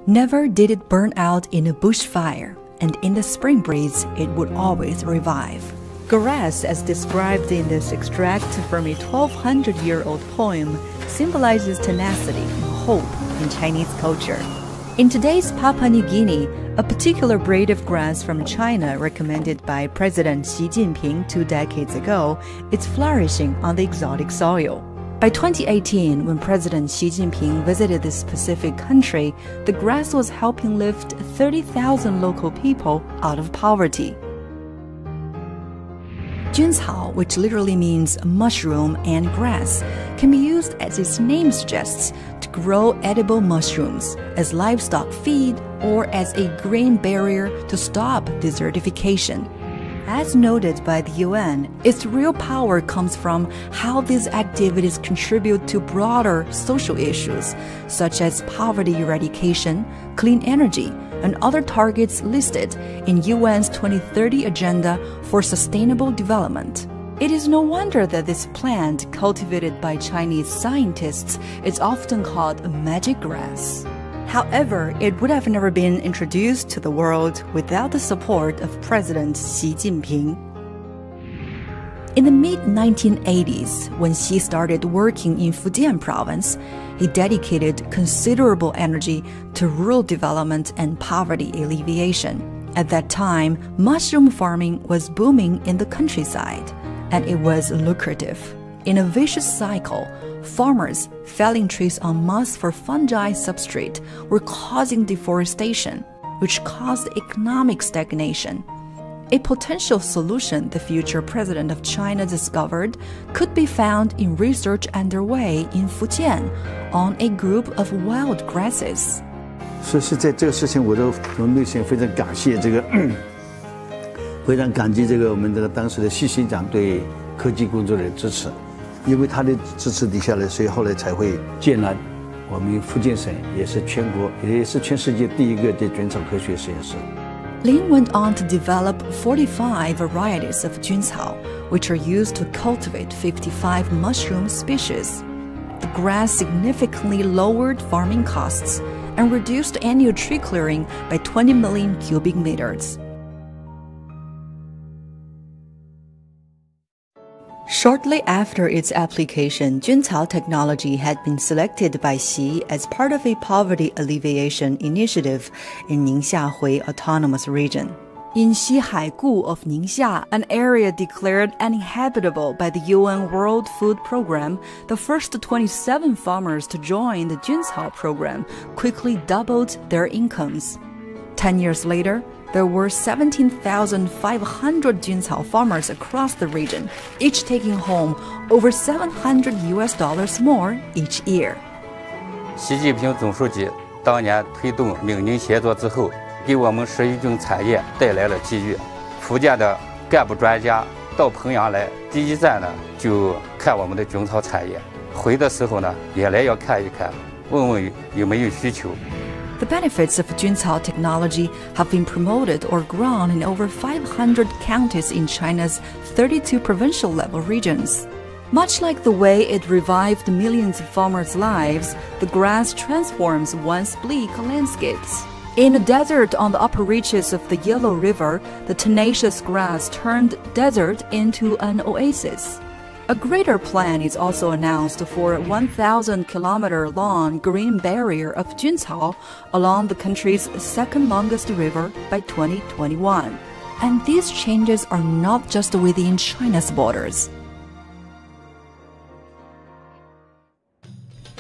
Never did it burn out in a bushfire, and in the spring breeze it would always revive. Grass, as described in this extract from a 1200-year-old poem, symbolizes tenacity and hope in Chinese culture. In today's Papua New Guinea, a particular breed of grass from China recommended by President Xi Jinping 2 decades ago is flourishing on the exotic soil. By 2018, when President Xi Jinping visited this Pacific country, the grass was helping lift 30,000 local people out of poverty. Juncao, which literally means mushroom and grass, can be used, as its name suggests, to grow edible mushrooms, as livestock feed, or as a green barrier to stop desertification. As noted by the UN, its real power comes from how these activities contribute to broader social issues, such as poverty eradication, clean energy, and other targets listed in UN's 2030 Agenda for Sustainable Development. It is no wonder that this plant, cultivated by Chinese scientists, is often called a magic grass. However, it would have never been introduced to the world without the support of President Xi Jinping. In the mid-1980s, when Xi started working in Fujian province, he dedicated considerable energy to rural development and poverty alleviation. At that time, mushroom farming was booming in the countryside, and it was lucrative. In a vicious cycle, farmers felling trees en masse for fungi substrate were causing deforestation, which caused economic stagnation. A potential solution the future president of China discovered could be found in research underway in Fujian on a group of wild grasses. 所以是在这个事情，我都从内心非常感谢这个，非常感激这个我们这个当时的习县长对科技工作的支持。 因为他的支持底下呢，所以后来才会建了我们福建省，也是全国，也是全世界第一个的菌草科学实验室。 Lin went on to develop 45 varieties of Juncao, which are used to cultivate 55 mushroom species. The grass significantly lowered farming costs and reduced annual tree clearing by 20 million cubic meters. Shortly after its application, Juncao technology had been selected by Xi as part of a poverty alleviation initiative in Ningxia Autonomous Region. In Xihaigu of Ningxia, an area declared uninhabitable by the UN World Food Program, the first 27 farmers to join the Juncao program quickly doubled their incomes. 10 years later, there were 17,500 Juncao farmers across the region, each taking home over $700 more each year. 习近平总书记当年推动闽宁协作之后，给我们食育菌产业带来了机遇。福建的干部专家到彭阳来，第一站呢就看我们的菌草产业，回的时候呢也来要看一看，问问有没有需求。 The benefits of Juncao technology have been promoted or grown in over 500 counties in China's 32 provincial-level regions. Much like the way it revived millions of farmers' lives, the grass transforms once bleak landscapes. In a desert on the upper reaches of the Yellow River, the tenacious grass turned desert into an oasis. A greater plan is also announced for a 1,000-kilometer-long green barrier of Juncao along the country's second-longest river by 2021. And these changes are not just within China's borders.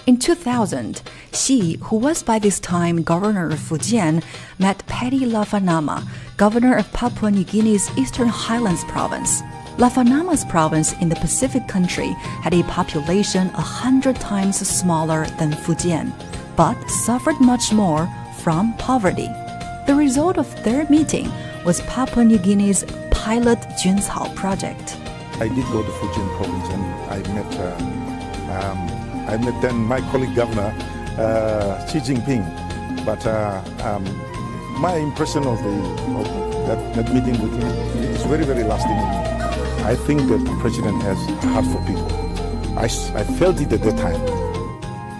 In 2000, Xi, who was by this time governor of Fujian, met Patty Lafanama, governor of Papua New Guinea's Eastern Highlands province. Lafanama's province in the Pacific country had a population 100 times smaller than Fujian, but suffered much more from poverty. The result of their meeting was Papua New Guinea's pilot Juncao project. I did go to Fujian province and I met then my colleague governor, Xi Jinping. But my impression of that meeting with him is very, very lasting. I think that the president has a heart for people. I felt it at that time.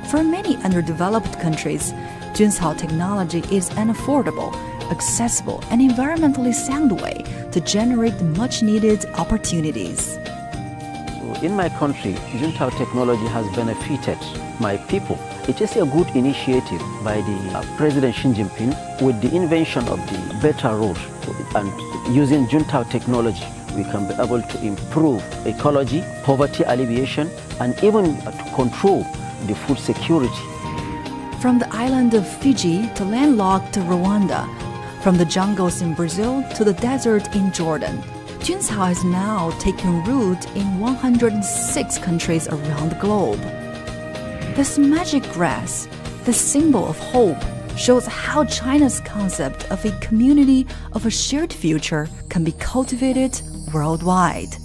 For many underdeveloped countries, Juncao technology is an affordable, accessible, and environmentally sound way to generate much-needed opportunities. In my country, Juncao technology has benefited my people. It is a good initiative by the President Xi Jinping with the invention of the better road, and using Juncao technology we can be able to improve ecology, poverty alleviation, and even to control the food security. From the island of Fiji to landlocked Rwanda, from the jungles in Brazil to the desert in Jordan, Juncao has now taken root in 106 countries around the globe. This magic grass, the symbol of hope, shows how China's concept of a community of a shared future can be cultivated worldwide.